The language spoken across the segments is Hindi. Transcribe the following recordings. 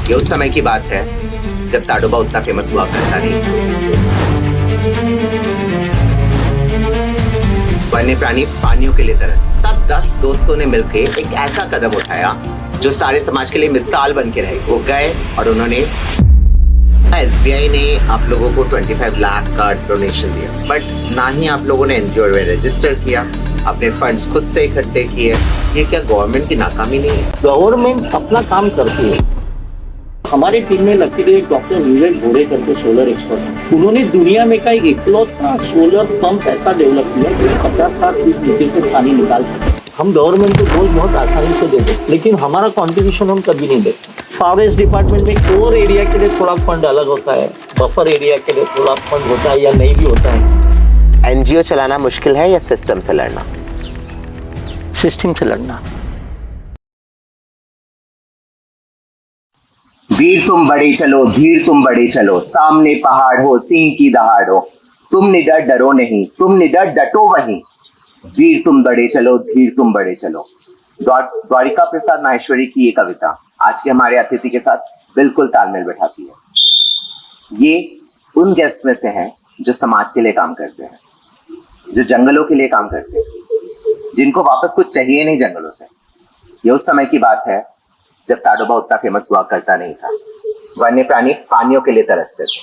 ये उस समय की बात है जब ताडोबा उतना फेमस हुआ करता नहीं। वन्य प्राणी पानियों के लिए तरसते, तब 10 दोस्तों ने मिलकर एक ऐसा कदम उठाया जो सारे समाज के लिए मिसाल बन के रहे। वो गए और उन्होंने SBI ने आप लोगों को 25 लाख का डोनेशन दिया, बट ना ही आप लोगों ने NGO में रजिस्टर किया, अपने फंड्स खुद से इकट्ठे किए। ये क्या गवर्नमेंट की नाकामी नहीं है? गवर्नमेंट अपना काम करती है। हमारी टीम में लकीली एक डॉक्टर विवेक घोड़े करके सोलर एक्सपर्ट है। उन्होंने दुनिया में का इकलौता सोलर पंप ऐसा डेवलप किया जो 50-60 फीट नीचे से पानी निकाल सकता है। हम गवर्नमेंट को बोझ बहुत आसानी से दे देते, लेकिन हमारा कॉन्ट्रीब्यूशन हम कभी नहीं देते। फॉरेस्ट डिपार्टमेंट में कोर एरिया के लिए थोड़ा फंड अलग होता है, बफर एरिया के लिए थोड़ा फंड होता है या नहीं भी होता है। NGO चलाना मुश्किल है या सिस्टम से लड़ना? सिस्टम से लड़ना। वीर तुम बड़े चलो, धीर तुम बड़े चलो, सामने पहाड़ हो, सिंह की दहाड़ हो, तुम निडर डरो नहीं, तुम निडर डटो वहीं। वीर तुम बड़े चलो, धीर तुम बड़े चलो। द्वारिका प्रसाद माहेश्वरी की ये कविता आज के हमारे अतिथि के साथ बिल्कुल तालमेल बैठाती है। ये उन गेस्ट में से हैं जो समाज के लिए काम करते हैं, जो जंगलों के लिए काम करते हैं, जिनको वापस कुछ चाहिए नहीं जंगलों से। ये उस समय की बात है जब ताडोबा उतना फेमस हुआ करता नहीं था। वन्य प्राणी पानियों के लिए तरसते थे,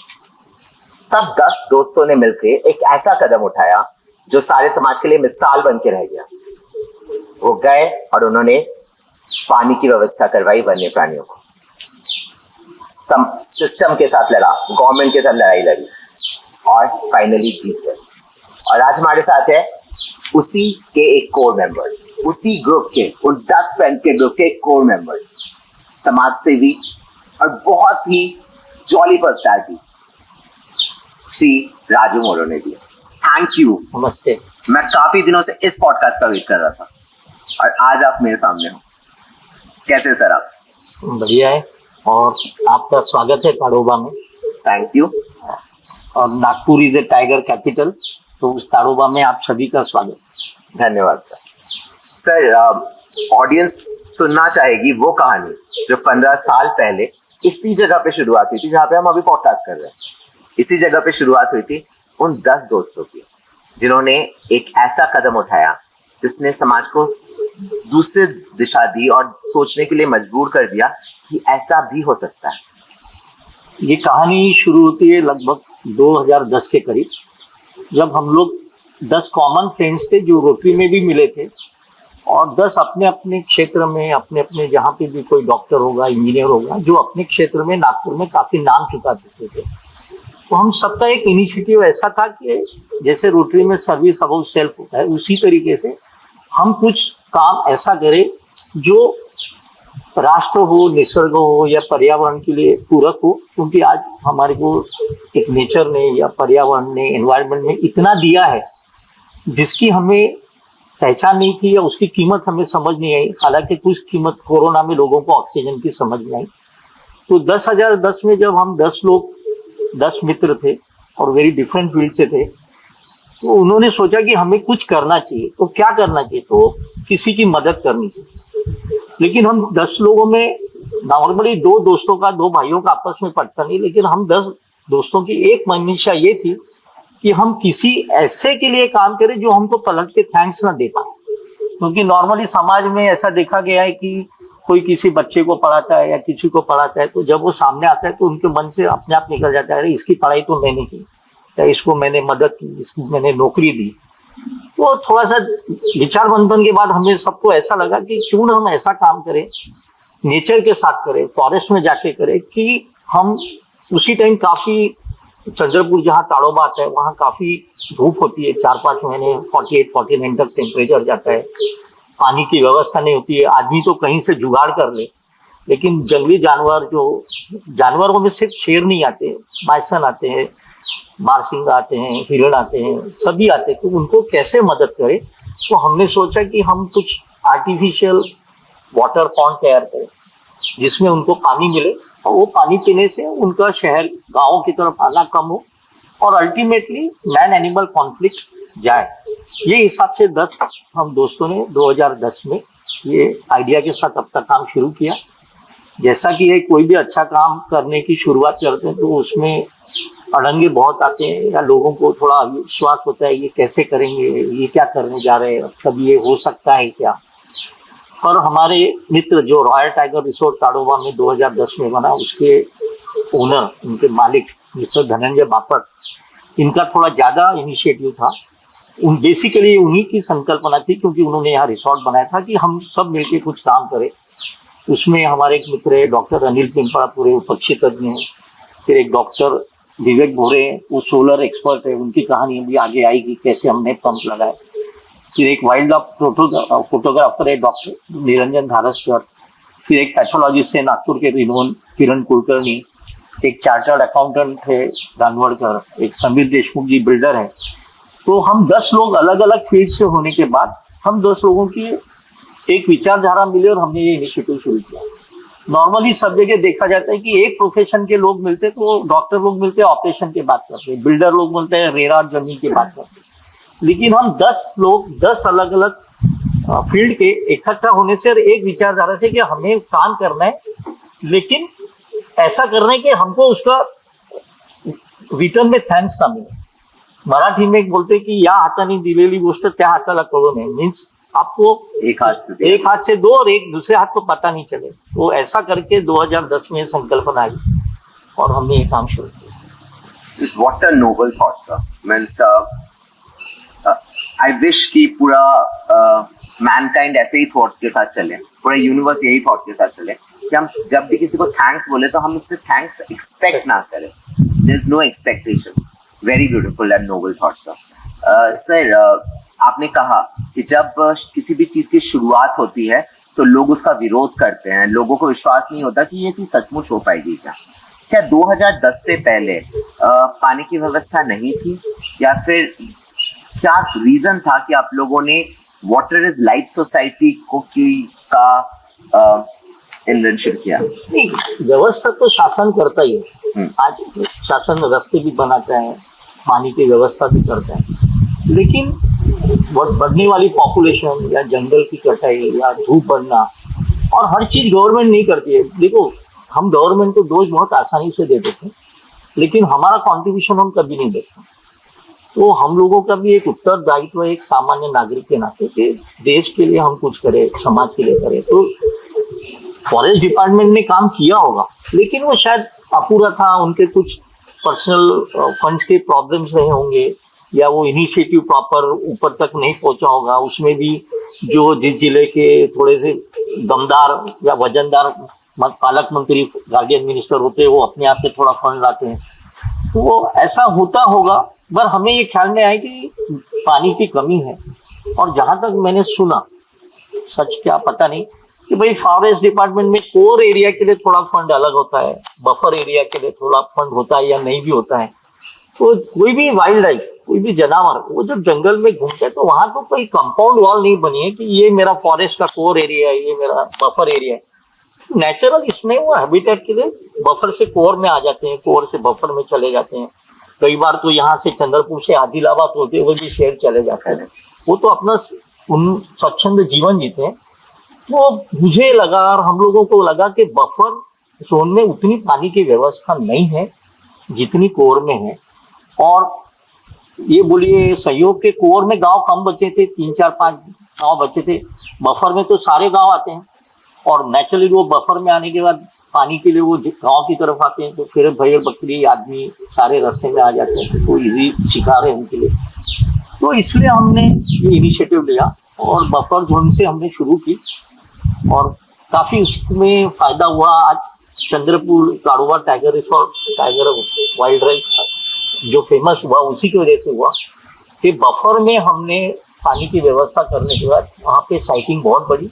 तब 10 दोस्तों ने मिलकर एक ऐसा कदम उठाया जो सारे समाज के लिए मिसाल बन के रह गया। वो गए और उन्होंने पानी की व्यवस्था करवाई वन्य प्राणियों को। सिस्टम के साथ लड़ा, गवर्नमेंट के साथ लड़ाई लड़ी और फाइनली जीत गए। और आज हमारे साथ है उसी के एक कोर मेंबर, उसी ग्रुप के, उन 10 फ्रेंड्स के ग्रुप के एक कोर मेंबर, समाज सेवी और बहुत ही jolly personality, Shri Raju Morone ji. Thank you. नमस्ते। मैं काफी दिनों से इस पॉडकास्ट का वेट कर रहा था और आज आप मेरे सामने हो। कैसे सर आप? बढ़िया है और आपका स्वागत है ताडोबा में। Thank you. और Nagpur is a tiger capital, तो उस ताडोबा में आप सभी का स्वागत। धन्यवाद सर। सर, ऑडियंस सुनना चाहेगी वो कहानी जो 15 साल पहले इसी जगह पे शुरुआत हुई थी जहाँ पे हम अभी पॉडकास्ट कर रहे हैं। इसी जगह पे शुरुआत हुई थी उन 10 दोस्तों की जिन्होंने एक ऐसा कदम उठाया जिसने समाज को दूसरी दिशा दी और सोचने के लिए मजबूर कर दिया कि ऐसा भी हो सकता है। ये कहानी शुरू होती है लगभग 2010 के करीब, जब हम लोग 10 कॉमन फ्रेंड्स थे जो रोटरी में भी मिले थे और 10 अपने अपने क्षेत्र में, अपने अपने जहाँ पे भी कोई डॉक्टर होगा, इंजीनियर होगा, जो अपने क्षेत्र में नागपुर में काफी नाम चुका चुके थे। तो हम सबका एक इनिशिएटिव ऐसा था कि जैसे रोटरी में सर्विस अबाउट सेल्फ होता है, उसी तरीके से हम कुछ काम ऐसा करें जो राष्ट्र हो, निसर्ग हो या पर्यावरण के लिए पूरक हो। क्योंकि आज हमारे को एक नेचर ने या पर्यावरण ने, एनवायरनमेंट ने इतना दिया है जिसकी हमें पहचान नहीं थी या उसकी कीमत हमें समझ नहीं आई। हालांकि कुछ कीमत कोरोना में लोगों को ऑक्सीजन की समझ नहीं आई। तो 2010 में जब हम 10 लोग, 10 मित्र थे और वेरी डिफरेंट फील्ड से थे, तो उन्होंने सोचा कि हमें कुछ करना चाहिए। तो क्या करना चाहिए? तो किसी की मदद करनी चाहिए। लेकिन हम 10 लोगों में नॉर्मली 2 दोस्तों का, 2 भाइयों का आपस में पटता नहीं, लेकिन हम 10 दोस्तों की एक मंशा ये थी कि हम किसी ऐसे के लिए काम करें जो हमको पलट के थैंक्स ना दे पाए। क्योंकि नॉर्मली समाज में ऐसा देखा गया है कि कोई किसी बच्चे को पढ़ाता है या किसी को पढ़ाता है, तो जब वो सामने आता है तो उनके मन से अपने आप निकल जाता है, इसकी पढ़ाई तो मैंने की या इसको मैंने मदद की, इसको मैंने नौकरी दी। तो थोड़ा सा विचार मंथन के बाद हमें सबको ऐसा लगा कि क्यों ना हम ऐसा काम करें, नेचर के साथ करें, फॉरेस्ट में जाके करें। कि हम उसी टाइम काफी चंद्रपुर जहाँ ताडोबा आता है वहाँ काफी धूप होती है, 4-5 महीने 48-49 तक टेम्परेचर जाता है, पानी की व्यवस्था नहीं होती है। आदमी तो कहीं से जुगाड़ कर ले, लेकिन जंगली जानवर, जो जानवरों में सिर्फ शेर नहीं आते, बाइसन आते हैं, बारसिंगा आते हैं, हिरण आते हैं, सभी आते हैं। तो उनको कैसे मदद करें? तो हमने सोचा कि हम कुछ आर्टिफिशियल वाटर पॉन्ड तैयार करें जिसमें उनको पानी मिले और वो पानी पीने से उनका शहर, गाँव की तरफ आना कम हो और अल्टीमेटली मैन एनिमल कॉन्फ्लिक्ट जाए। ये हिसाब से 10 हम दोस्तों ने 2010 में ये आइडिया के साथ अब तक काम शुरू किया जैसा कि ये कोई भी अच्छा काम करने की शुरुआत करते हैं तो उसमें अड़ंगे बहुत आते हैं, या लोगों को थोड़ा विश्वास होता है ये कैसे करेंगे, ये क्या करने जा रहे हैं, कभी ये हो सकता है क्या। पर हमारे मित्र जो रॉयल टाइगर रिसोर्ट ताडोबा में 2010 में बना, उसके ओनर, उनके मालिक मिस्टर धनंजय बापट, इनका थोड़ा ज्यादा इनिशिएटिव था। बेसिकली उन्हीं की संकल्पना थी, क्योंकि उन्होंने यहाँ रिसोर्ट बनाया था कि हम सब मिलके कुछ काम करें। उसमें हमारे एक मित्र है डॉक्टर अनिल पिंपड़ापुरे, वो पक्षी तज्ञ हैं। फिर एक डॉक्टर विवेक भोरे, वो सोलर एक्सपर्ट है, उनकी कहानी भी आगे आएगी कैसे हमने पंप लगाए। फिर एक वाइल्ड लाइफ फोटोग्राफर है डॉक्टर निरंजन धारसकर। फिर एक पैथोलॉजिस्ट है नागपुर के रिनोन किरण कुलकर्णी। एक चार्टर्ड अकाउंटेंट है दानवड़कर। एक समीर देशमुख जी बिल्डर है। तो हम 10 लोग अलग अलग फील्ड से होने के बाद हम 10 लोगों की एक विचारधारा मिली और हमने ये इनिशिएटिव शुरू किया। नॉर्मली सब जगह देखा जाता है कि एक प्रोफेशन के लोग मिलते तो डॉक्टर लोग मिलते हैं ऑपरेशन की बात करते हैं, बिल्डर लोग मिलते हैं रेरा जमीन की बात करते हैं। लेकिन हम 10 लोग 10 अलग अलग फील्ड के इकट्ठा होने से और एक विचारधारा से कि हमें काम करना है, लेकिन ऐसा करना है कि हमको उसका रिटर्न में थैंक्स ना मिले। मराठी में बोलते कि या हाताने दिलेली गोष्ट त्या हाताला कळू नये, मीन्स आपको एक हाथ से दो और एक दूसरे हाथ को पता नहीं चले। तो ऐसा करके 2010 में संकल्पना आई और हमने ये काम शुरू किया। What a noble thought, sir. Means I wish कि पूरा mankind ऐसे ही थॉट्स के साथ चले, पूरा यूनिवर्स यही थॉट के साथ चले कि हम जब भी किसी को थैंक्स बोले तो हम उससे थैंक्स एक्सपेक्ट ना करें। There is no expectation. Very beautiful and noble thought, sir. Sir, आपने कहा कि जब किसी भी चीज की शुरुआत होती है तो लोग उसका विरोध करते हैं, लोगों को विश्वास नहीं होता कि ये चीज सचमुच हो पाएगी क्या 2010 से पहले पानी की व्यवस्था नहीं थी, या फिर क्या रीजन था कि आप लोगों ने वाटर इज लाइफ सोसाइटी का इन्वेंशन किया? नहीं, व्यवस्था तो शासन करता ही है। आज शासन रास्ते भी बनाता है, पानी की व्यवस्था भी करता है, लेकिन बढ़ने वाली पॉपुलेशन या जंगल की कटाई या धूप बढ़ना और हर चीज गवर्नमेंट नहीं करती है। देखो, हम गवर्नमेंट को दोष बहुत आसानी से दे देते हैं, लेकिन हमारा कॉन्ट्रीब्यूशन हम कभी नहीं देते। तो हम लोगों का भी एक उत्तरदायित्व एक सामान्य नागरिक के नाते कि देश के लिए हम कुछ करें, समाज के लिए करें। तो फॉरेस्ट डिपार्टमेंट ने काम किया होगा, लेकिन वो शायद अपूरा था, उनके कुछ पर्सनल फंड्स के प्रॉब्लम्स रहे होंगे, या वो इनिशिएटिव प्रॉपर ऊपर तक नहीं पहुंचा होगा। उसमें भी जो जिस जिले के थोड़े से दमदार या वजनदार पालक मंत्री, गार्डियन मिनिस्टर होते हैं, वो अपने आप से थोड़ा फंड लाते हैं, तो वो ऐसा होता होगा। पर हमें ये ख्याल में आया कि पानी की कमी है। और जहां तक मैंने सुना, सच क्या पता नहीं, कि भाई फॉरेस्ट डिपार्टमेंट में कोर एरिया के लिए थोड़ा फंड अलग होता है, बफर एरिया के लिए थोड़ा फंड होता है या नहीं भी होता है। तो कोई भी वाइल्ड लाइफ, कोई भी जानवर वो जब जंगल में घूमते हैं तो वहां तो कोई कंपाउंड वॉल नहीं बनी है कि ये मेरा फॉरेस्ट का कोर एरिया है, ये मेरा बफर एरिया है। नेचुरल इसमें वो हैबिटेट के लिए बफर से कोर में आ जाते हैं, कोर से बफर में चले जाते हैं। कई बार तो यहाँ से चंद्रपुर से आदिलाबाद होते हुए भी शेर चले जाते हैं। वो तो अपना स्वच्छंद जीवन जीते हैं। तो मुझे लगा और हम लोगों को लगा कि बफर जोन में उतनी पानी की व्यवस्था नहीं है जितनी कोर में है। और ये बोलिए सहयोग के कोर में गांव कम बचे थे, 3, 4, 5 गांव बचे थे। बफर में तो सारे गांव आते हैं, और नेचुरली वो बफर में आने के बाद पानी के लिए वो गांव की तरफ आते हैं, तो फिर भेड़ बकरी आदमी सारे रास्ते में आ जाते हैं, तो इजी शिकार है उनके लिए। तो इसलिए हमने ये इनिशिएटिव लिया और बफर जोन से हमने शुरू की और काफी उसमें फायदा हुआ। आज Chandrapur Tadoba tiger resort, tiger wild life जो फेमस हुआ उसी की वजह से हुआ कि बफर में हमने पानी की व्यवस्था करने के बाद वहाँ पे साइटिंग बहुत बड़ी।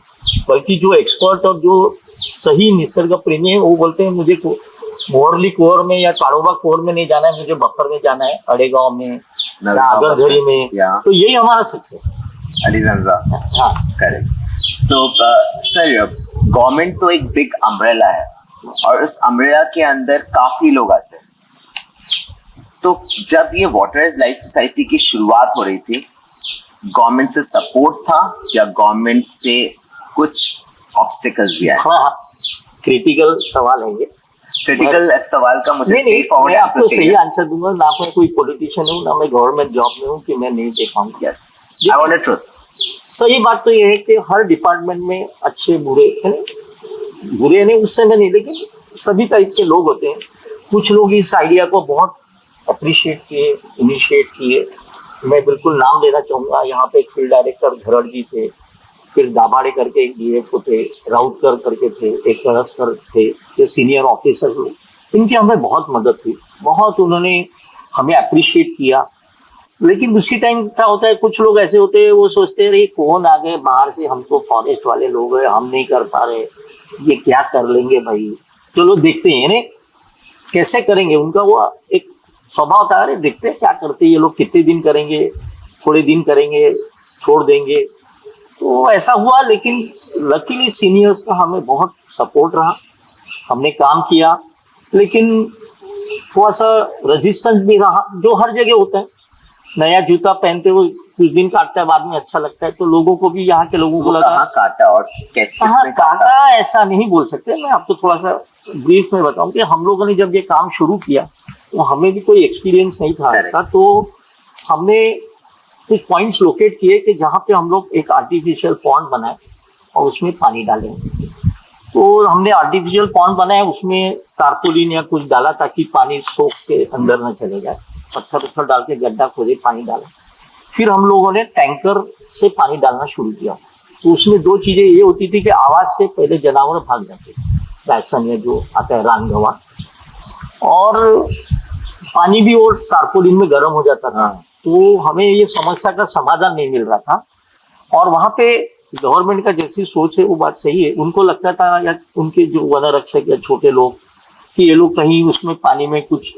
बल्कि जो एक्सपर्ट और जो सही निसर्ग प्रेमी है वो बोलते हैं मुझे मोरली कोर में या ताडोबा कोर में नहीं जाना है, मुझे बफर में जाना है, अड़ेगांव में या आगरघड़ी में। तो यही हमारा सक्सेस है। अलीगंजा, हाँ करेक्ट। सो सर, गवर्नमेंट तो एक बिग अम्ब्रेला है और उस अम्ब्रेला के अंदर काफी लोग आते हैं। तो जब ये वाटर इज लाइफ सोसाइटी की शुरुआत हो रही थी, गवर्नमेंट से सपोर्ट था या गवर्नमेंट से कुछ ऑब्स्टिकल्स भी आए? हाँ, क्रिटिकल सवाल है ये। क्रिटिकल सवाल का मुझे नहीं नहीं, सही फॉरवर्ड मैं आपको आंसर सही चाहिए। आंसर दूंगा। ना मैं कोई पॉलिटिशियन हूँ, ना मैं गवर्नमेंट जॉब में हूँ कि मैं नहीं दे पाऊंगा। Yes, I want the truth. सही बात तो ये है कि हर डिपार्टमेंट में अच्छे बुरे बुरे नहीं उससे में नहीं, लेकिन सभी टाइप के लोग होते हैं। कुछ लोग इस आइडिया को बहुत अप्रिशिएट किए, इनिशिएट किए। मैं बिल्कुल नाम लेना चाहूंगा, यहाँ पे एक फील्ड डायरेक्टर धरड़ जी थे, फिर दाभाड़े करके एक डीएफओ थे, राउतकर करके थे, एक करसकर थे, ये सीनियर ऑफिसर लोग। इनकी हमें बहुत मदद हुई, बहुत उन्होंने हमें अप्रिशिएट किया। लेकिन उसी टाइम क्या होता है, कुछ लोग ऐसे होते हैं वो सोचते हैं अरे कौन आ गए बाहर से, हम तो फॉरेस्ट वाले लोग हैं, हम नहीं कर पा रहे, ये क्या कर लेंगे भाई, चलो देखते हैं ने कैसे करेंगे। उनका वो एक स्वभाव था, अरे देखते हैं क्या करते हैं ये लोग, कितने दिन करेंगे, थोड़े दिन करेंगे छोड़ देंगे। तो ऐसा हुआ, लेकिन लकीली सीनियर्स का हमें बहुत सपोर्ट रहा, हमने काम किया। लेकिन थोड़ा सा रेजिस्टेंस भी रहा, जो हर जगह होता है। नया जूता पहनते हुए कुछ दिन काटता है, बाद में अच्छा लगता है, तो लोगों को भी, यहाँ के लोगों को लगा कहाँ काटा और कैसे कहाँ काटा, ऐसा नहीं बोल सकते। मैं आपको थोड़ा सा ब्रीफ में बताऊं कि हम लोगों ने जब ये काम शुरू किया तो हमें भी कोई एक्सपीरियंस नहीं था इसका। तो हमने कुछ पॉइंट्स लोकेट किए कि जहाँ पे हम लोग एक आर्टिफिशियल पॉन्ड बनाए और उसमें पानी डालें। तो हमने आर्टिफिशियल पॉन्ड बनाया, उसमें टारपोलिन या कुछ डाला ताकि पानी सोख के अंदर न चले जाए। पत्थर उत्थर डाल के गड्ढा खोदे, पानी डाला। फिर हम लोगों ने टैंकर से पानी डालना शुरू किया। तो उसमें दो चीजें ये होती थी कि आवाज से पहले जानवर भाग जाते थे, बैसन या जो आता है रानगवा, और पानी भी और टारपोलिन में गर्म हो जाता था। तो हमें ये समस्या का समाधान नहीं मिल रहा था। और वहां पे गवर्नमेंट का जैसी सोच है वो बात सही है, उनको लगता था या उनके जो वन रक्षक या छोटे लोग कि ये लोग कहीं उसमें पानी में कुछ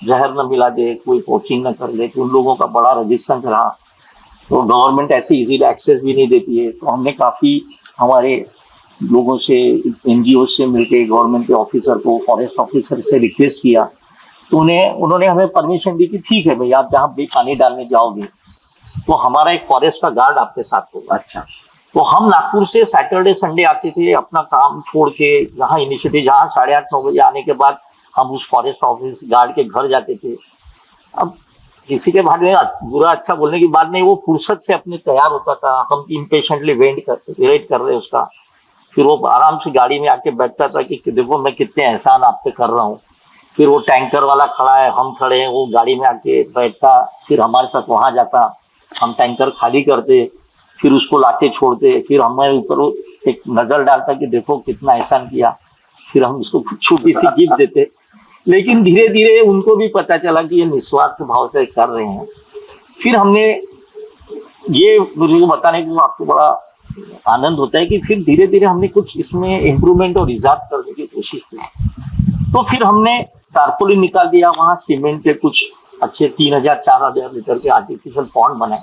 जहर न मिला दे, कोई पोचिंग न कर ले, तो उन लोगों का बड़ा रेजिस्टेंस रहा। तो गवर्नमेंट ऐसे इजीली एक्सेस भी नहीं देती है। तो हमने काफ़ी हमारे लोगों से, एनजीओ से मिलके गवर्नमेंट के ऑफिसर को, फॉरेस्ट ऑफिसर से रिक्वेस्ट किया। तो उन्होंने हमें परमिशन दी कि ठीक है भाई, आप जहाँ भी पानी डालने जाओगे तो हमारा एक फॉरेस्ट का गार्ड आपके साथ होगा। अच्छा। तो हम नागपुर से सैटरडे संडे आते थे, अपना काम छोड़ के यहाँ इनिशिएटिव, जहाँ 8:30-9 बजे आने के बाद हम उस फॉरेस्ट ऑफिस गार्ड के घर जाते थे। अब किसी के बारे में बुरा अच्छा बोलने की बात नहीं, वो फुर्सत से अपने तैयार होता था, हम इम्पेशेंटली वेट कर रहे उसका। फिर वो आराम से गाड़ी में आके बैठता था कि देखो मैं कितने एहसान आप पे कर रहा हूँ। फिर वो टैंकर वाला खड़ा है, हम खड़े हैं, वो गाड़ी में आके बैठता, फिर हमारे साथ वहां जाता, हम टैंकर खाली करते, फिर उसको लाके छोड़ते, फिर हमारे ऊपर एक नजर डालता कि देखो कितना एहसान किया, फिर हम उसको छोटी सी गिफ्ट देते। लेकिन धीरे धीरे उनको भी पता चला कि ये निस्वार्थ भाव से कर रहे हैं। फिर हमने ये मुझे बताने को आपको बड़ा आनंद होता है कि फिर धीरे धीरे हमने कुछ इसमें इम्प्रूवमेंट और इजाद करने की कोशिश की। तो फिर हमने टारपोलिन निकाल दिया, वहां सीमेंट के कुछ अच्छे 3000-4000 लीटर के आर्टिफिशियल पॉन्ड बनाए।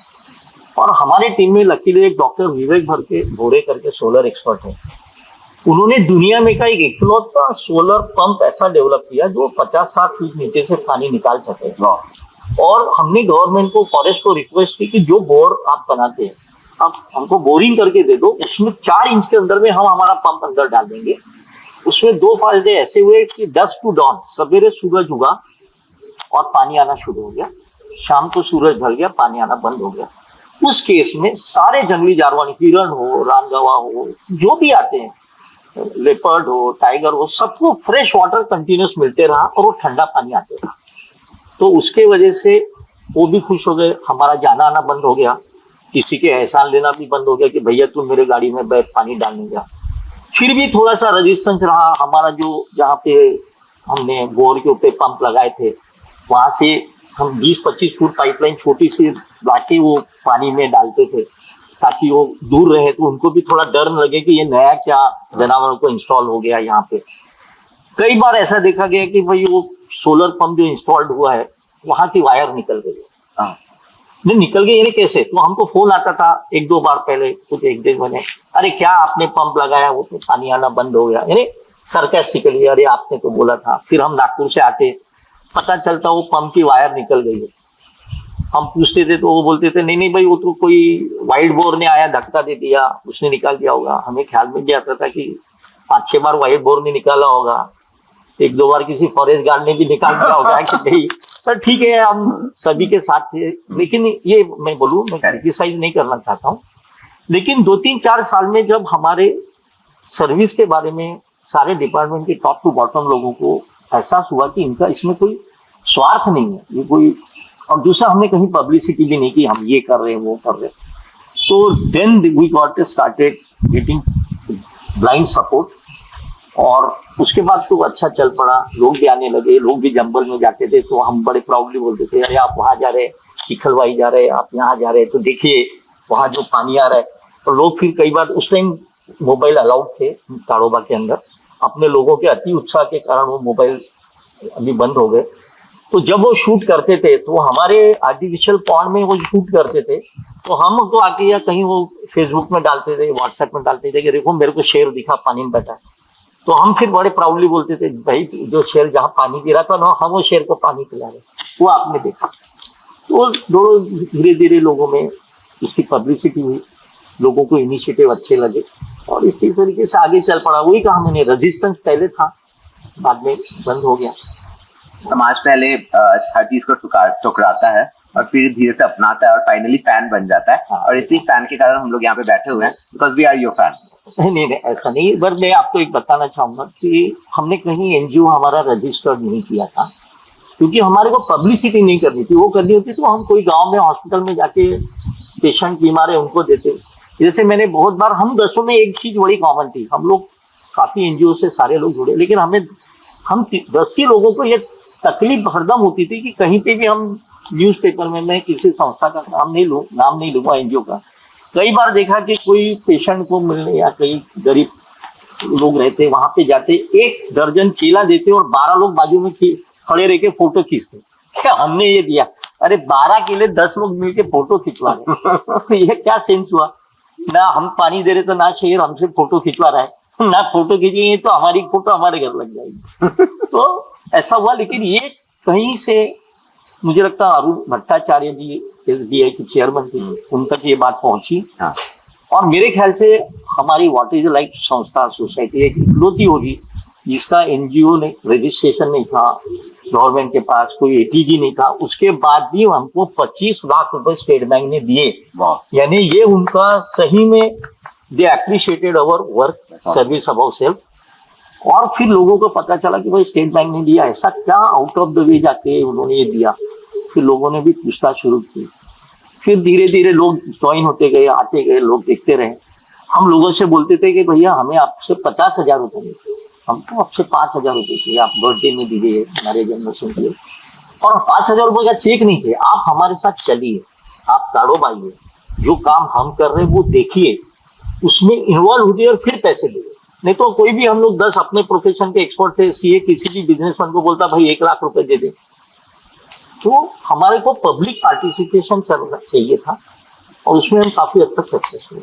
और हमारे टीम में लकीली एक डॉक्टर विवेक भोरे करके सोलर एक्सपर्ट है। उन्होंने दुनिया में का एक इकलौता सोलर पंप ऐसा डेवलप किया जो 50-60 फीट नीचे से पानी निकाल सके। और हमने गवर्नमेंट को, फॉरेस्ट को रिक्वेस्ट की कि जो बोर आप बनाते हैं आप हमको बोरिंग करके दे दो, उसमें 4 इंच के अंदर में हम हमारा पंप अंदर डाल देंगे। उसमें 2 फायदे ऐसे हुए कि डस्ट टू डॉन, सवेरे सूरज उगा और पानी आना शुरू हो गया, शाम को सूरज ढल गया, पानी आना बंद हो गया। उस केस में सारे जंगली जानवर, हिरण हो, रानगवा हो, जो भी आते हैं, लेपर्ड हो, टाइगर हो, सबको फ्रेश वाटर कंटिन्यूस मिलते रहा और वो ठंडा पानी आते रहा। तो उसके वजह से वो भी खुश हो गए, हमारा जाना आना बंद हो गया, किसी के एहसान लेना भी बंद हो गया कि भैया तुम मेरे गाड़ी में बैठ पानी डालने जा। फिर भी थोड़ा सा रेजिस्टेंस रहा हमारा, जो जहाँ पे हमने बोर के ऊपर पंप लगाए थे वहां से हम 20-25 फुट पाइपलाइन छोटी सी लाके वो पानी में डालते थे ताकि वो दूर रहे, तो उनको भी थोड़ा डर लगे कि ये नया क्या जानवरों को इंस्टॉल हो गया यहाँ पे। कई बार ऐसा देखा गया कि भाई वो सोलर पंप जो इंस्टॉल्ड हुआ है वहां की वायर निकल गई। नहीं निकल गई यानी कैसे, तो हमको फोन आता था 1-2 बार पहले, कुछ 1 दिन मैंने, अरे क्या आपने पंप लगाया वो तो पानी आना बंद हो गया, यानी सरकास्टिकली, अरे आपने तो बोला था। फिर हम नागपुर से आते, पता चलता वो पंप की वायर निकल गई है। हम पूछते थे तो वो बोलते थे नहीं भाई वो तो कोई वाइट बोर ने आया धक्का दे दिया, उसने निकाल दिया होगा। हमें ख्याल में भी आता था कि 5-6 बार वाइट बोर्ड ने निकाला होगा, 1-2 बार किसी फॉरेस्ट गार्ड ने भी निकाल दिया होगा कि नहीं, पर ठीक है हम सभी के साथ थे। लेकिन ये मैं बोलूँ, मैं क्रिटिसाइज नहीं करना चाहता हूँ, लेकिन 2-3-4 साल में जब हमारे सर्विस के बारे में सारे डिपार्टमेंट के टॉप टू बॉटम लोगों को एहसास हुआ कि इनका इसमें कोई स्वार्थ नहीं है, ये कोई, और दूसरा हमने कहीं पब्लिसिटी भी नहीं की हम ये कर रहे हैं वो कर रहे हैं, तो then we got started getting blind support. और उसके बाद तो अच्छा चल पड़ा, लोग भी आने लगे, लोग भी जंगल में जाते थे तो हम बड़े प्राउडली बोलते थे, अरे आप वहाँ जा रहे हैं, चिखलवाई जा रहे हैं, आप यहाँ जा रहे हैं तो देखिए वहाँ जो पानी आ रहा है। और लोग फिर कई बार, उस टाइम मोबाइल अलाउड थे ताड़ोबा के अंदर, अपने लोगों के अति उत्साह के कारण वो मोबाइल अभी बंद हो गए, तो जब वो शूट करते थे तो हमारे आर्टिफिशियल पॉन्ड में वो शूट करते थे, तो हम तो आके या कहीं वो फेसबुक में डालते थे, व्हाट्सएप में डालते थे कि देखो मेरे को शेर दिखा पानी में बैठा है, तो हम फिर बड़े प्राउडली बोलते थे, भाई जो शेर जहाँ पानी गिरा था ना, हम वो शेर को पानी पिला रहे, वो आपने देखा। तो धीरे धीरे लोगों में उसकी पब्लिसिटी हुई, लोगों को इनिशिएटिव अच्छे लगे और इस तरीके से आगे चल पड़ा। वही कहा मैंने, रेजिस्टेंस पहले था, बाद में बंद हो गया। समाज पहले हर चीज को ठुकराता है और फिर धीरे से अपनाता है और फाइनली फैन बन जाता है, और इसी फैन के कारण हम लोग यहाँ पे बैठे हुए हैं, because we are your fan. नहीं, ऐसा नहीं, पर मैं आपको एक बताना चाहूंगा कि हमने कहीं एनजीओ हमारा रजिस्टर्ड नहीं किया था, क्योंकि हमारे को पब्लिसिटी नहीं करनी थी। वो करनी होती तो हम कोई गांव में हॉस्पिटल में जाके पेशेंट बीमार है उनको देते। जैसे मैंने बहुत बार, हम 10 में एक चीज बड़ी कॉमन थी, हम लोग काफी एनजीओ से सारे लोग जुड़े, लेकिन हम 10 ही लोगों को ये तकलीफ हरदम होती थी कि कहीं पे भी हम न्यूज़पेपर में, मैं किसी संस्था का नाम नहीं लूंगा एनजीओ का, कई बार देखा कि कोई पेशेंट को मिलने या कई गरीब लोग रहते वहां पे जाते, 1 दर्जन केला देते और 12 लोग बाजू में खड़े रह के फोटो खींचते, क्या हमने ये दिया, अरे 12 केले 10 लोग मिलके फोटो खिंचवा रहे ये क्या सेंस हुआ? ना हम पानी दे रहे तो ना शेर हमसे फोटो खिंचवा रहा है, ना फोटो खींचेंगे तो हमारी फोटो हमारे घर लग जाएगी तो ऐसा हुआ। लेकिन ये कहीं से मुझे लगता है अरुण भट्टाचार्य जी एसबीआई के चेयरमैन थे, उन तक ये बात पहुंची। हाँ। और मेरे ख्याल से हमारी व्हाट इज लाइक संस्था सोसाइटी एक इकलौती होगी जिसका एनजीओ ने रजिस्ट्रेशन नहीं था, गवर्नमेंट के पास कोई एटीजी नहीं था, उसके बाद भी हमको 25 लाख रुपए स्टेट बैंक ने दिए। यानी ये उनका सही में, they appreciated our work, service about self. और फिर लोगों को पता चला कि भाई स्टेट बैंक ने दिया, ऐसा क्या आउट ऑफ द वे जाके उन्होंने ये दिया। फिर लोगों ने भी पूछताछ शुरू की, फिर धीरे धीरे लोग ज्वाइन होते गए, आते गए, लोग देखते रहे। हम लोगों से बोलते थे कि भैया हमें आपसे 50,000 रुपए मिलते, हम तो आपसे 5,000 रुपए चाहिए, आप बर्थडे में दीजिए, हमारे जन्मदिन के लिए। और 5,000 रुपए का चेक नहीं थे, आप हमारे साथ चलिए, आप ताड़ोबा आइए, जो काम हम कर रहे हैं वो देखिए, उसमें इन्वॉल्व होइए और फिर पैसे दीजिए। नहीं तो कोई भी, हम लोग 10 अपने प्रोफेशन के एक्सपर्ट थे, सीए किसी भी बिजनेसमैन को बोलता भाई 1 लाख रुपए दे दे। तो हमारे को पब्लिक पार्टिसिपेशन करना चाहिए था और उसमें हम काफी हद तक सक्सेस हुए।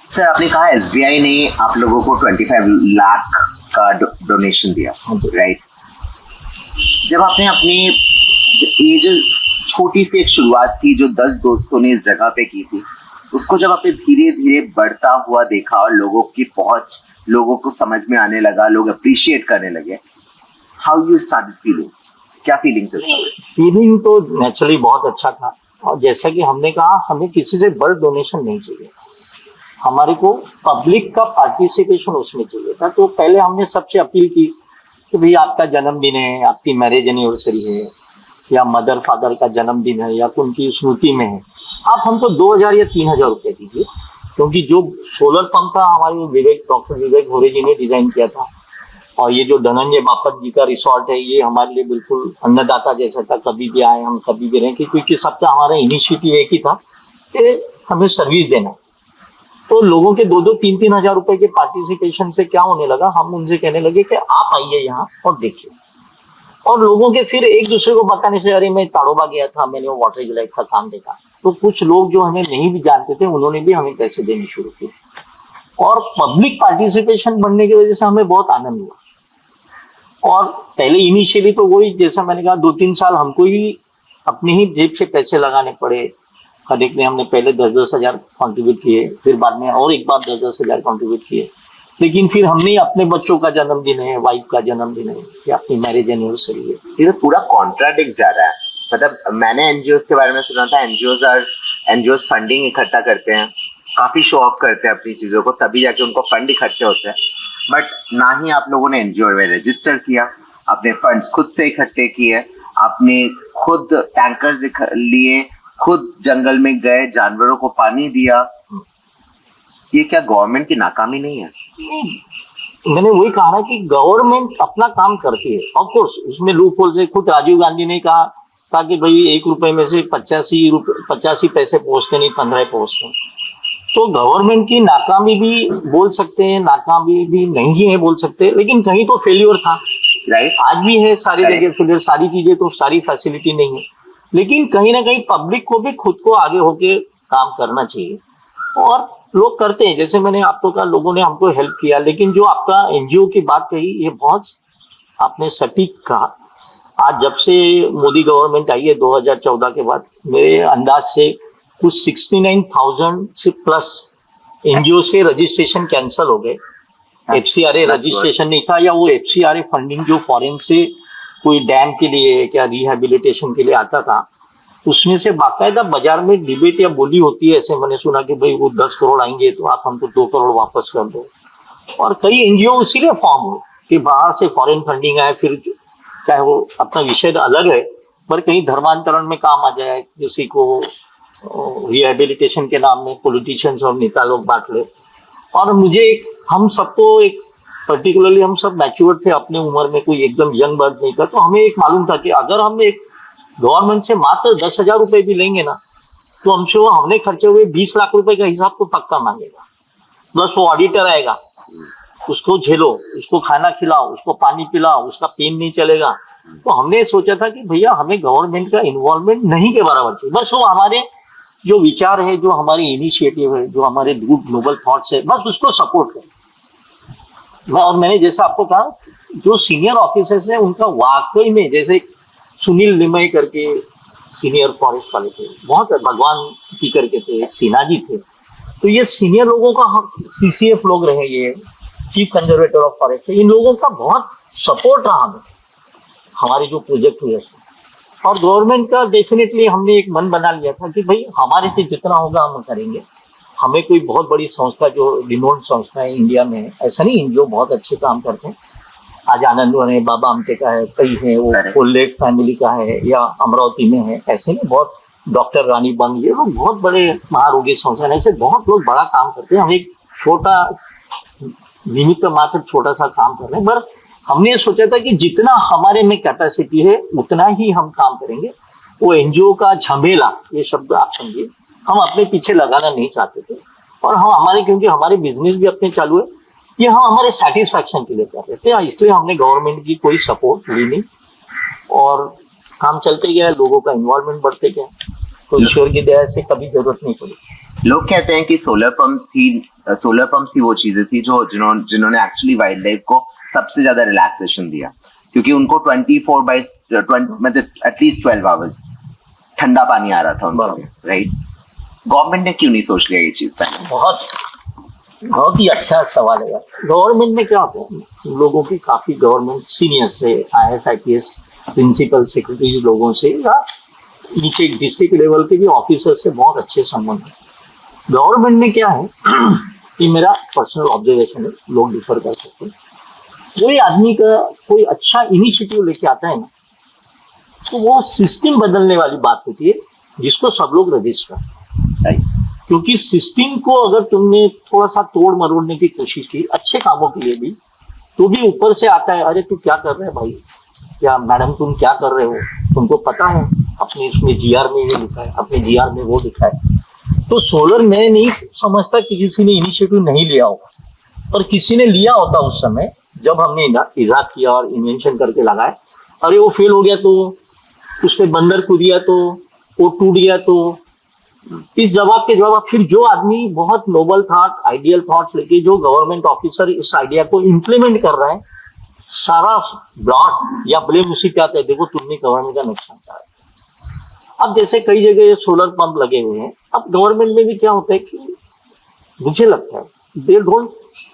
सर, आपने कहा एसबीआई ने आप लोगों को 25 लाख का डोनेशन दिया, राइट? जब आपने अपनी ये जो छोटी सी एक शुरुआत की जो 10 दोस्तों ने इस जगह पे की थी, उसको जब आपने धीरे धीरे बढ़ता हुआ देखा और लोगों की पहुंच, लोगों को समझ में आने लगा, लोग अप्रिशिएट करने लगे, हाउ यू स्टार्टेड फीलिंग? क्या फीलिंग थी? फीलिंग तो नेचुरली बहुत अच्छा था, और जैसा कि हमने कहा, हमें किसी से बड़ा डोनेशन नहीं चाहिए, हमारे को पब्लिक का पार्टिसिपेशन उसमें चाहिए था। तो पहले हमने सबसे अपील की कि भाई आपका जन्मदिन है, आपकी मैरिज एनिवर्सरी है, या मदर फादर का जन्मदिन है, या उनकी स्मृति में है, आप हमको 2,000 या 3,000 रुपए दीजिए। क्योंकि जो सोलर पंप था हमारे डॉक्टर विवेक भोरे जी ने डिजाइन किया था, और ये जो धनंजय बापट जी का रिसोर्ट है, ये हमारे लिए बिल्कुल अन्नदाता जैसा था, कभी भी आए हम कभी भी रहें, क्योंकि सबका हमारा इनिशिएटिव एक ही था कि हमें सर्विस देना। तो लोगों के 2-2, 3-3 हजार रुपए के पार्टिसिपेशन से क्या होने लगा, हम उनसे कहने लगे कि आप आइए यहाँ और देखिए। और लोगों के फिर एक दूसरे को बताने से, अरे मैं ताड़ोबा गया था, मैंने वो वाटर लाइफ का काम देखा। तो कुछ लोग जो हमें नहीं भी जानते थे, उन्होंने भी हमें पैसे देने शुरू किए, और पब्लिक पार्टिसिपेशन बढ़ने की वजह से हमें बहुत आनंद हुआ। और पहले इनिशियली तो वही, जैसा मैंने कहा, 2-3 साल हमको ही अपनी ही जेब से पैसे लगाने पड़े। हर एक ने, हमने पहले 10-10 हजार कॉन्ट्रीब्यूट किए, फिर बाद में और एक बार 10-10 हजार कॉन्ट्रीब्यूट किए। लेकिन फिर हमने अपने बच्चों का जन्मदिन है, वाइफ का जन्मदिन है या अपनी मैरिज एनिवर्सरी है। ये तो पूरा कॉन्ट्राडिक्ट जा रहा है। मतलब मैंने एनजीओ के बारे में सुना था, एनजीओ फंडिंग इकट्ठा करते हैं, काफी शो ऑफ करते हैं अपनी चीजों को, तभी जाके उनको फंड इकट्ठे होते हैं। बट ना ही आप लोगों ने एनजीओ में रजिस्टर किया, अपने फंड्स खुद से इकट्ठे किए, आपने खुद टैंकर्स लिए, खुद जंगल में गए, जानवरों को पानी दिया। ये क्या गवर्नमेंट की नाकामी नहीं है? मैंने वही कहा ना कि गवर्नमेंट अपना काम करती है। ऑफ कोर्स उसमें लूप होल से खुद राजीव गांधी ने कहा कि भाई 1 रुपए में से 85 पैसे पहुंचते नहीं, 15 पहुंचते हैं। तो गवर्नमेंट की नाकामी भी बोल सकते हैं, नाकामी भी नहीं है बोल सकते हैं, लेकिन कहीं तो फेल्योर था। राइट, आज भी है सारी जगह फेल्योर, सारी चीजें तो सारी फैसिलिटी नहीं है, लेकिन कहीं ना कहीं पब्लिक को भी खुद को आगे होके काम करना चाहिए और लोग करते हैं। जैसे मैंने आपको कहा, लोगों ने हमको हेल्प किया, लेकिन जो आपका एनजीओ की बात कही, ये बहुत आपने सटीक कहा। आज जब से मोदी गवर्नमेंट आई है 2014 के बाद, मेरे अंदाज से कुछ 69,000 से प्लस एनजीओ के रजिस्ट्रेशन कैंसिल हो गए। एफसीआरए रजिस्ट्रेशन नहीं था, या वो एफसीआरए फंडिंग जो फॉरेन से कोई डैम के लिए क्या रिहैबिलिटेशन के लिए आता था, उसमें से बाकायदा बाजार में डिबेट या बोली होती है। ऐसे मैंने सुना कि भाई वो 10 करोड़ आएंगे तो आप हमको 2 करोड़ वापस कर दो। और कई एनजीओ इसीलिए फॉर्म हुए कि बाहर से फॉरेन फंडिंग आए, फिर चाहे वो अपना विषय अलग है, पर कहीं धर्मांतरण में काम आ जाए, किसी को रिहैबिलिटेशन के नाम में पॉलिटिशियंस और नेता लोग बांट ले। और मुझे हम सबको एक पर्टिकुलरली हम सब मैच्योर थे अपने उम्र में, कोई एकदम यंग बर्ड नहीं था, तो हमें एक मालूम था कि अगर हम एक गवर्नमेंट से मात्र 10,000 रुपए भी लेंगे ना, तो हमसे वो हमने खर्चे हुए 20 लाख रुपए का हिसाब तो पक्का मांगेगा। प्लस वो ऑडिटर आएगा, उसको झेलो, उसको खाना खिलाओ, उसको पानी पिलाओ, उसका पेन नहीं चलेगा। तो हमने सोचा था कि भैया हमें गवर्नमेंट का इन्वॉल्वमेंट नहीं के बराबर चाहिए, बस वो हमारे जो विचार है, जो हमारे इनिशिएटिव है, जो हमारे ग्लोबल थॉट्स है, बस उसको सपोर्ट करें। और मैंने जैसा आपको कहा, जो सीनियर ऑफिसर्स हैं उनका वाकई में, जैसे सुनील निमय करके सीनियर फॉरेस्ट वाले थे, बहुत भगवान जी करके थे, सिन्हा जी थे, तो ये सीनियर लोगों का, हम सीसीएफ लोग रहे, ये चीफ कंजर्वेटर ऑफ फॉरेस्ट, इन लोगों का बहुत सपोर्ट रहा हमें हमारे जो प्रोजेक्ट हुए। और गवर्नमेंट का डेफिनेटली हमने एक मन बना लिया था कि भाई हमारे से जितना होगा हम करेंगे। हमें कोई बहुत बड़ी संस्था, जो रिनोन्ड संस्था है इंडिया में, ऐसा नहीं, जो बहुत अच्छे काम करते हैं, आज आनंदवन है, बाबा आमटे का है, कई है, वो कोल्लेट फैमिली का है, या अमरावती में है, ऐसे नहीं, बहुत डॉक्टर रानी बंग, ये लोग बहुत बड़े महारोगी संस्थान, ऐसे बहुत लोग बड़ा काम करते हैं। हम एक छोटा निमित्त मात्र छोटा सा काम कर रहे हैं, पर हमने सोचा था कि जितना हमारे में कैपेसिटी है उतना ही हम काम करेंगे। वो एनजीओ का झमेला, ये शब्द आप समझिए, हम अपने पीछे लगाना नहीं चाहते थे। और हम हमारे, क्योंकि हमारे बिजनेस भी अपने चालू है, ये हम हमारे सेटिस्फैक्शन के लिए कर रहे थे, इसलिए हमने गवर्नमेंट की कोई सपोर्ट ली नहीं और काम चलते गया, लोगों का इन्वॉल्वमेंट बढ़ते गया, तो ईश्वर की दया से कभी जरूरत नहीं पड़ी। लोग कहते हैं कि सोलर पंप्स ही वो चीजें थी जो जिन्होंने एक्चुअली वाइल्ड लाइफ को सबसे ज्यादा रिलैक्सेशन दिया, क्योंकि उनको 24/20 मतलब एटलीस्ट 12 आवर्स ठंडा पानी आ रहा था उनको, राइट? गवर्नमेंट ने क्यों नहीं सोच लिया ये चीज? बहुत ही अच्छा सवाल है। गवर्नमेंट में क्या होता है, लोगों की काफी गवर्नमेंट सीनियर से, IAS IPS प्रिंसिपल सेक्रेटरी लोगों से, या नीचे डिस्ट्रिक्ट लेवल के भी ऑफिसर से बहुत अच्छे संबंध है। गवर्नमेंट में क्या है, ये मेरा पर्सनल ऑब्जर्वेशन है, लोग डिफर कर सकते हैं, कोई आदमी का कोई अच्छा इनिशिएटिव लेके आता है ना, तो वो सिस्टम बदलने वाली बात होती है, जिसको सब लोग रजिस्टर करते हैं। क्योंकि सिस्टम को अगर तुमने थोड़ा सा तोड़ मरोड़ने की कोशिश की अच्छे कामों के लिए भी, तो भी ऊपर से आता है, अरे तू क्या कर रहे है भाई, या मैडम तुम क्या कर रहे हो, तुमको पता है अपने इसमें GR में ये लिखा है, अपने GR में वो लिखा है। तो सोलर मैं नहीं समझता कि किसी ने इनिशिएटिव नहीं लिया होगा, पर किसी ने लिया होता उस समय जब हमने इजाद किया और इन्वेंशन करके लगाए। अरे वो फेल हो गया तो उस पर बंदर कूदिया तो वो टूट गया, तो इस जवाब के जवाब फिर जो आदमी बहुत नोबल थॉट, आइडियल थॉट्स लेके जो गवर्नमेंट ऑफिसर इस आइडिया को इम्प्लीमेंट कर रहा है, सारा ब्लॉट या ब्लेम उसी पे आता है, देखो तुमने गवर्नमेंट का नुकसान करा। अब जैसे कई जगह सोलर पंप लगे हुए हैं, अब गवर्नमेंट में भी क्या होता है कि मुझे लगता है they don't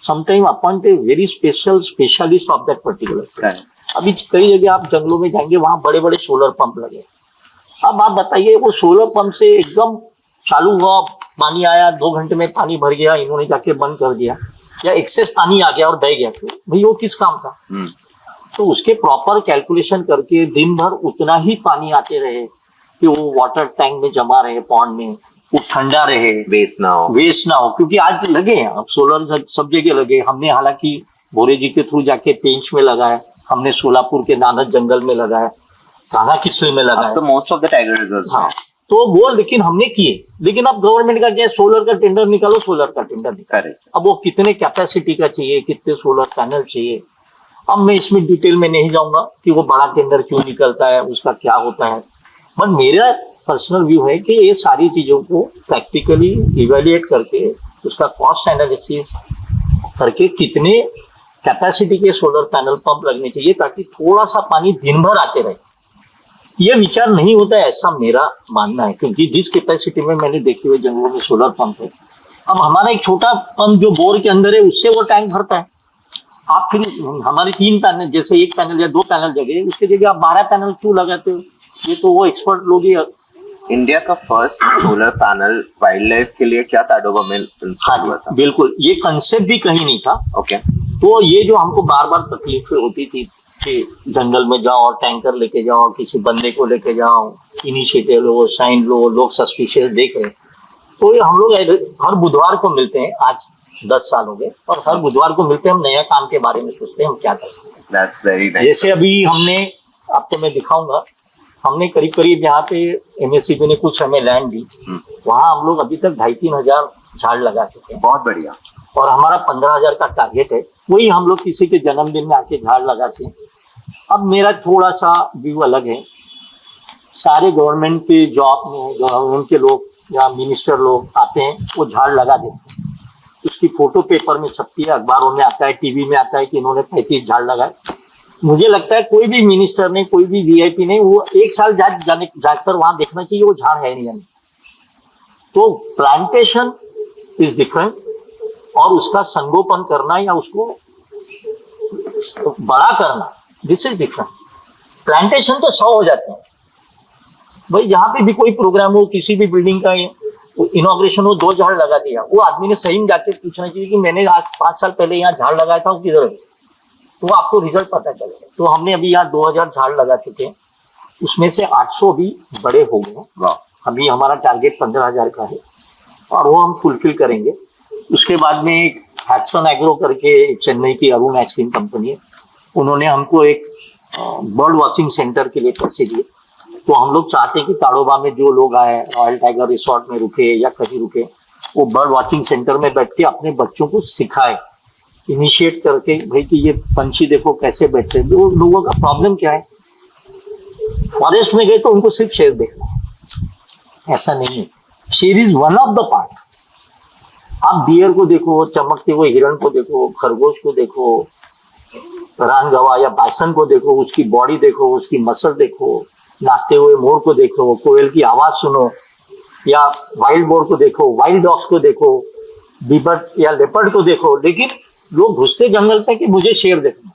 sometime appoint a very special specialist of that particular. Correct. अभी कई जगह आप जंगलों में जाएंगे, वहां बड़े बड़े सोलर पंप लगे। अब आप बताइए, वो सोलर पंप से एकदम चालू हुआ, पानी आया, 2 घंटे में पानी भर गया, इन्होंने जाके बंद कर दिया, या एक्सेस पानी आ गया और बह गया, तो भाई वो किस काम का? तो उसके प्रॉपर कैलकुलेशन करके दिन भर उतना ही पानी आते रहे कि वो वाटर टैंक में जमा रहे, पॉन्ड में, वो ठंडा रहे, वेस्ट ना हो। क्योंकि आज लगे हैं, अब सोलर सब जगह लगे। हमने हालांकि भोरे जी के थ्रू जाके पेंच में लगाया, हमने सोलापुर के नानक जंगल में लगाया, कान्हा किस्से में लगाया, तो most of the tiger reserves. हाँ, तो वो लेकिन हमने किए। लेकिन अब गवर्नमेंट का क्या, सोलर का टेंडर निकालो, सोलर का टेंडर निकालो। करेक्ट। अब वो कितने कैपेसिटी का चाहिए, कितने सोलर पैनल चाहिए, अब मैं इसमें डिटेल में नहीं जाऊंगा कि वो बड़ा टेंडर क्यों निकलता है, उसका क्या होता है। बट मेरा पर्सनल व्यू है कि ये सारी चीजों को प्रैक्टिकली इवेल्युएट करके, उसका कॉस्ट एनालिसिस करके, कितने कैपेसिटी के सोलर पैनल पंप लगने चाहिए ताकि थोड़ा सा पानी दिन भर आते रहे, ये विचार नहीं होता है, ऐसा मेरा मानना है। क्योंकि जिस कैपेसिटी में मैंने देखे हुए जंगलों में सोलर पंप है, अब हमारा एक छोटा पंप जो बोर के अंदर है, उससे वो टैंक भरता है। आप फिर हमारे 3 पैनल, जैसे 1 पैनल या 2 पैनल जगह, उसके जगह आप 12 पैनल क्यों लगाते हो? ये तो वो एक्सपर्ट लोग ही। इंडिया का first solar panel wild life के लिए क्या ताडोबा में इंस्टॉल हुआ था? बिल्कुल, ये कंसेप्ट भी कहीं नहीं था। ओके। तो ये जो हमको बार बार तकलीफें होती थी कि जंगल में जाओ और टैंकर लेके जाओ, किसी बंदे को लेके जाओ, इनिशिएटिव लो, साइन लो, लोग सस्पिशियस देख रहे, तो ये हम लोग हर बुधवार को मिलते हैं, आज 10 साल हो गए, और हर बुधवार को मिलते हैं, हम नया काम के बारे में सोचते हैं, हम क्या कर सकते हैं। That's very nice. जैसे अभी हमने, आपको मैं दिखाऊंगा, हमने करीब करीब यहाँ पे एमएससीबी ने कुछ हमें लैंड दी, वहाँ हम लोग अभी तक 2,500-3 हजार झाड़ लगा चुके हैं। बहुत बढ़िया। और हमारा 15,000 का टारगेट है, वही हम लोग किसी के जन्मदिन में आके झाड़ लगाते हैं। अब मेरा थोड़ा सा व्यू अलग है, सारे गवर्नमेंट के जॉब में गवर्नमेंट के लोग या मिनिस्टर लोग आते हैं, वो झाड़ लगा देते हैं, उसकी फोटो पेपर में छपती है, अखबारों में आता है, टीवी में आता है कि इन्होंने 35 झाड़ लगाए। मुझे लगता है कोई भी मिनिस्टर ने, कोई भी वीआईपी ने, वो 1 साल जाकर वहां देखना चाहिए वो झाड़ है नहीं। तो प्लांटेशन इज डिफरेंट, और उसका संगोपन करना या उसको बड़ा करना, दिस इज डिफरेंट। प्लांटेशन तो 100 हो जाते हैं भाई, जहां पे भी कोई प्रोग्राम हो, किसी भी बिल्डिंग का इनॉग्रेशन हो, 2 झाड़ लगा दिया, वो आदमी ने सही में जाके पूछना चाहिए कि मैंने आज 5 साल पहले यहाँ झाड़ लगाया था, वो किधर है, तो आपको रिजल्ट पता चलेगा। तो हमने अभी यहाँ 2,000 झाड़ लगा चुके हैं, उसमें से 800 भी बड़े हो गए हैं। अभी हमारा टारगेट 15,000 का है, और वो हम फुलफिल करेंगे। उसके बाद में एक हैटसन एग्रो करके चेन्नई की अरुण आइसक्रीम कंपनी है, उन्होंने हमको एक बर्ड वॉचिंग सेंटर के लिए पैसे दिए। तो हम लोग चाहते हैं कि ताड़ोबा में जो लोग आए, रॉयल टाइगर रिसोर्ट में रुके या कहीं रुके, वो बर्ड वॉचिंग सेंटर में बैठ के अपने बच्चों को सिखाए, इनिशिएट करके, भाई कि ये पंछी देखो कैसे बैठते हैं। जो लोगों का प्रॉब्लम क्या है, फॉरेस्ट में गए तो उनको सिर्फ शेर देखना है, ऐसा नहीं है। शेर is one of the part. आप डियर को देखो, चमकते हुए हिरण को देखो, खरगोश को देखो, रानगवा या बाइसन को देखो, उसकी बॉडी देखो, उसकी मसल देखो, नाचते हुए मोर को देखो, कोयल की आवाज सुनो, या वाइल्ड बोर को देखो, वाइल्ड डॉग्स को देखो, बीबर या लेपर्ड को देखो। लेकिन लोग घुसते जंगल पे कि मुझे शेर देखना,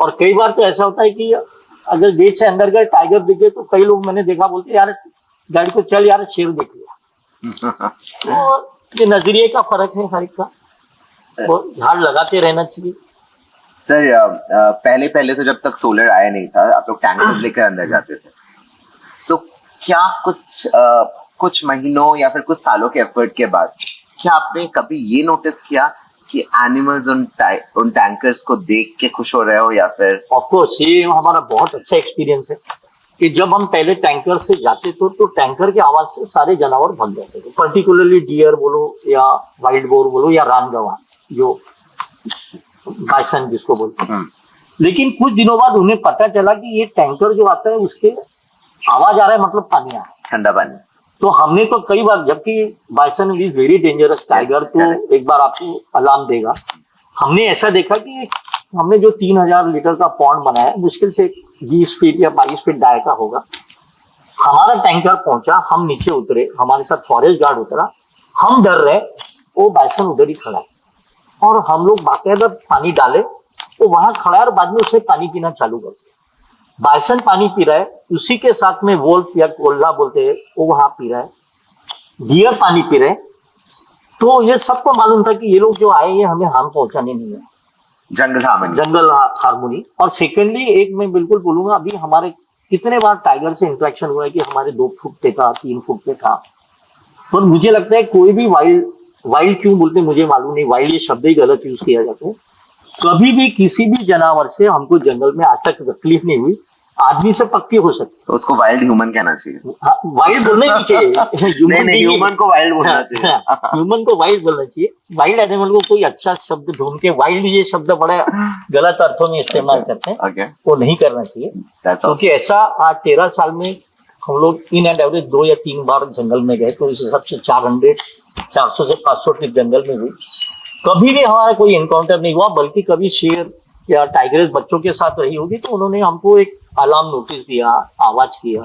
और कई बार तो ऐसा होता है कि अगर गेट से अंदर गए, टाइगर दिखे, तो कई लोग मैंने देखा बोलते यार गाड़ी को चल यार, शेर देख लिया। तो ये नजरिए का फर्क है हर एक का, वो झाड़ लगाते रहना चाहिए। सर पहले पहले तो जब तक सोलर आया नहीं था, आप लोग टैंकर्स लेकर अंदर जाते थे, सो क्या कुछ महीनों या फिर कुछ सालों के एफर्ट के बाद क्या आपने कभी ये नोटिस किया कि एनिमल्स उन टैंकर्स को देख के खुश हो रहे हो, या फिर? ऑफ कोर्स, ये हमारा बहुत अच्छा एक्सपीरियंस है कि जब हम पहले टैंकर से जाते थे, तो टैंकर की आवाज से सारे जानवर भाग जाते थे, पर्टिकुलरली डियर बोलो या वाइल्ड बोर बोलो या रानगवा, जो बाइसन जिसको बोलते हैं। लेकिन कुछ दिनों बाद उन्हें पता चला कि ये टैंकर जो आता है, उसके आवाज आ रहा है, मतलब पानी आ रहा है, ठंडा पानी। तो हमने तो कई बार, जबकि bison is very dangerous tiger, तो एक बार आपको अलार्म देगा, हमने ऐसा देखा कि हमने जो 3,000 लीटर का पॉन्ड बनाया, मुश्किल से 20 फीट या 22 फीट दाय का होगा, हमारा टैंकर पहुंचा, हम नीचे उतरे, हमारे साथ फॉरेस्ट गार्ड उतरा, हम डर रहे, वो बाइसन उधर ही खड़ा है, और हम लोग बाकायदा पानी डाले तो वहां खड़ा है और बाद में उसे पानी पीना चालू कर दिया। बाइसन पानी पी रहा है, उसी के साथ में वोल्फ या कोल्ला बोलते हैं वो वहां पी रहा है, डियर पानी पी रहे हैं। तो ये सबको मालूम था कि ये लोग जो आए ये हमें हार्म पहुंचाने नहीं है, जंगल हार्मोनी। और सेकेंडली एक मैं बिल्कुल बोलूंगा, अभी हमारे कितने बार टाइगर से इंटरेक्शन हुआ है कि हमारे 2 फुट पे था, 3 फुट पे था। पर मुझे लगता है कोई भी वाइल्ड क्यों बोलते मुझे मालूम नहीं, वाइल्ड ये शब्द ही गलत यूज किया जाता है। कभी भी किसी भी जानवर से हमको जंगल में आज तक तकलीफ नहीं हुई, आदमी से पक्की हो सकती। तो उसको वाइल्ड ह्यूमन कहना चाहिए। वाइल्ड बोलना ही चाहिए, ह्यूमन को वाइल्ड बोलना चाहिए। ह्यूमन को वाइल्ड बोलना चाहिए। वाइल्ड एनिमल को कोई अच्छा शब्द ढूंढ के, वाइल्ड ये शब्द बड़ा गलत अर्थों में इस्तेमाल करते हैं, वो नहीं करना चाहिए। क्योंकि ऐसा आज 13 साल में हम लोग इन एंड एवरेज 2 या 3 बार जंगल में गए, तो इस हिसाब से 400 से 500 ट्रिप जंगल में हुई। कभी भी हमारा कोई एनकाउंटर नहीं हुआ, बल्कि कभी शेर या टाइगर्स बच्चों के साथ रही होगी तो उन्होंने हमको एक अलार्म नोटिस दिया, आवाज किया,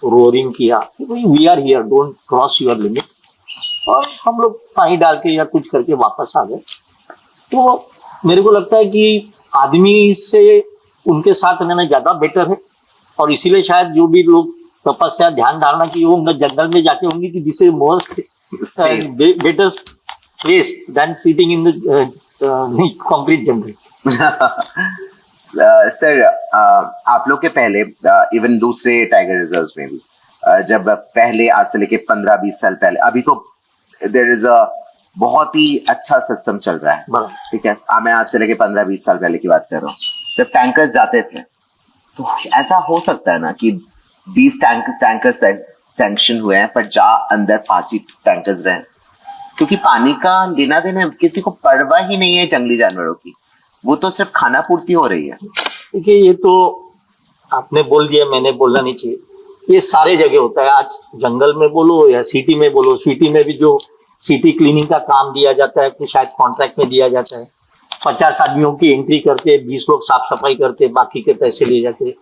रोरिंग किया कि भाई we are here, don't cross your limit. और हम लोग पानी डाल के या कुछ करके वापस आ गए। तो मेरे को लगता है कि आदमी से उनके साथ रहना ज्यादा बेटर है। और इसीलिए शायद जो भी लोग तपस्या ध्यान धारणा की वो जंगल में जाके होंगे कि this is most better place than sitting in the concrete jungle. Sir, आप लोग के पहले इवन दूसरे टाइगर रिजर्व में भी जब पहले आज से लेके 15-20 साल पहले, अभी तो देयर इज अ बहुत ही अच्छा सिस्टम चल रहा है, ठीक है। मैं आज से लेके 15-20 साल पहले की बात कर रहा हूँ, जब टैंकर्स जाते थे तो ऐसा हो सकता है ना कि 20 टैंकर सैंक्शन हुए हैं पर जा अंदर 5 ही टैंकर्स रहे, क्योंकि पानी का लेना देना किसी को परवाह ही नहीं है जंगली जानवरों की, वो तो सिर्फ खाना पूर्ति हो रही है। देखिए ये तो आपने बोल दिया, मैंने बोलना नहीं चाहिए, ये सारे जगह होता है। आज जंगल में बोलो या सिटी में बोलो, सिटी में भी जो सिटी क्लीनिंग का काम दिया जाता है, शायद कॉन्ट्रैक्ट में दिया जाता है, 50 आदमियों की एंट्री करते, 20 लोग साफ सफाई करते, बाकी के पैसे ले जाते।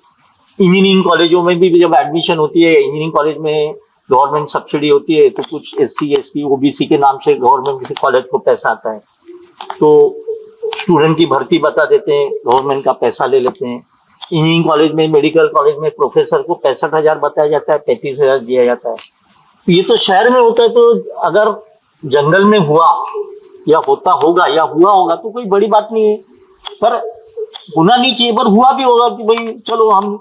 इंजीनियरिंग कॉलेजों में भी जब एडमिशन होती है, इंजीनियरिंग कॉलेज में गवर्नमेंट सब्सिडी होती है, तो कुछ SC ST OBC के नाम से गवर्नमेंट कॉलेज को पैसा आता है, तो स्टूडेंट की भर्ती बता देते हैं, गवर्नमेंट का पैसा ले लेते हैं। इंजीनियरिंग कॉलेज में, मेडिकल कॉलेज में प्रोफेसर को 65,000 बताया जाता है, 35,000 दिया जाता है। ये तो शहर में होता है, तो अगर जंगल में हुआ या होता होगा या हुआ होगा तो कोई बड़ी बात नहीं है, पर होना नहीं चाहिए। पर हुआ भी होगा कि भाई चलो हम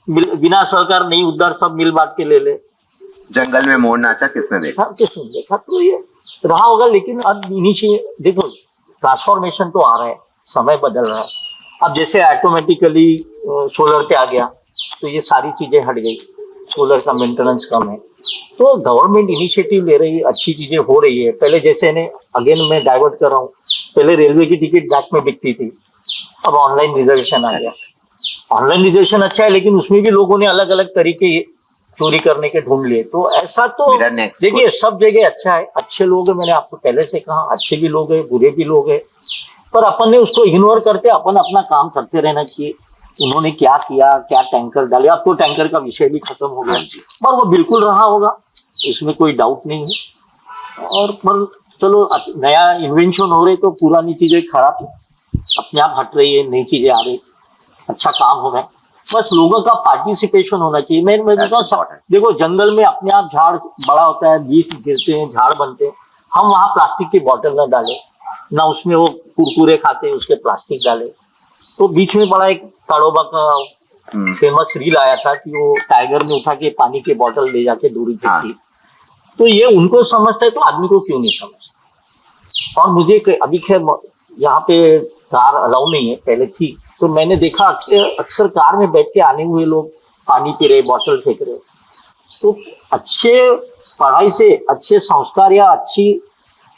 बिना सरकार नहीं उद्धार, सब मिल बांट के ले ले। जंगल में मोर नाचा किसने देखा? किसने देखा, तो ये रहा होगा। लेकिन अब इनिशिएट देखो, ट्रांसफॉर्मेशन तो आ रहा है, समय बदल रहा है। अब जैसे ऑटोमेटिकली सोलर पे आ गया तो ये सारी चीजें हट गई, सोलर का मेंटेनेंस कम है, तो गवर्नमेंट इनिशिएटिव ले रही है, अच्छी चीजें हो रही है। पहले जैसे ने अगेन मैं डाइवर्ट कर रहा हूँ, पहले रेलवे की टिकट बैक में बिकती थी, अब ऑनलाइन रिजर्वेशन आ गया। ऑनलाइन रिजर्वेशन अच्छा है, लेकिन उसमें भी लोगों ने अलग अलग तरीके चोरी करने के ढूंढ लिए। तो ऐसा तो देखिए सब जगह अच्छा है, अच्छे लोग हैं, मैंने आपको पहले से कहा, अच्छे भी लोग हैं, बुरे भी लोग हैं, पर अपन ने उसको इग्नोर करके अपन अपना काम करते रहना चाहिए। उन्होंने क्या किया, क्या टैंकर डाले, अब तो टैंकर का विषय भी खत्म हो गया, पर वो बिल्कुल रहा होगा, इसमें कोई डाउट नहीं है। और पर चलो नया इन्वेंशन हो रहे तो पुरानी चीजें खराब अपने आप हट रही है, नई चीजें आ रही, अच्छा काम हो रहा है। बस लोगों का पार्टिसिपेशन होना चाहिए। मैं देखो जंगल में अपने आप झाड़ बड़ा होता है, बीज गिरते हैं, झाड़ बनते हैं, हम वहाँ प्लास्टिक की बोतल ना डाले, ना उसमें वो कुरकुरे खाते उसके प्लास्टिक डाले। तो बीच में बड़ा एक ताड़ोबा का फेमस रील आया था कि वो टाइगर ने उठा के पानी की बोतल ले जाके दूरी फेंकी। तो ये उनको समझता है तो आदमी को क्यों नहीं समझता। और मुझे अभी खैर यहाँ पे कार अलाउ नहीं है, पहले थी, तो मैंने देखा अक्सर कार में बैठ के आने हुए लोग पानी पी रहे, बोतल फेंक रहे। तो अच्छे पढ़ाई से, अच्छे संस्कार या अच्छी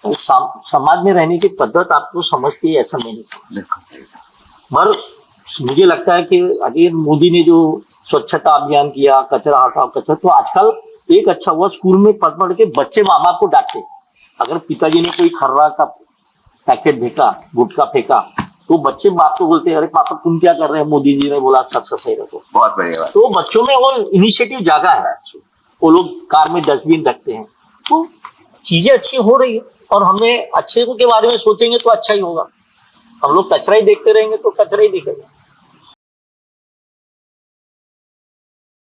समाज में रहने की पद्धत आपको समझती है, ऐसा नहीं समझता। पर मुझे लगता है कि अभी मोदी ने जो स्वच्छता अभियान किया, कचरा हटाओ कचरा, तो आजकल एक अच्छा हुआ, स्कूल में पढ़ के बच्चे माँ बाप को डांटते। अगर पिताजी ने कोई खर्रा का पैकेट फेंका, गुटखा फेंका, तो बच्चे बाप को बोलते हैं, अरे पापा तुम क्या कर रहे हैं, मोदी जी ने बोला साफ सफाई रखो। बहुत बढ़िया बात। तो बच्चों में वो इनिशिएटिव जागा है, वो लोग कार में डस्टबिन रखते हैं, तो चीजें अच्छी हो रही है। और हमें अच्छे के बारे में सोचेंगे तो अच्छा ही होगा। हम लोग कचरा ही देखते रहेंगे तो कचरा ही दिखेगा।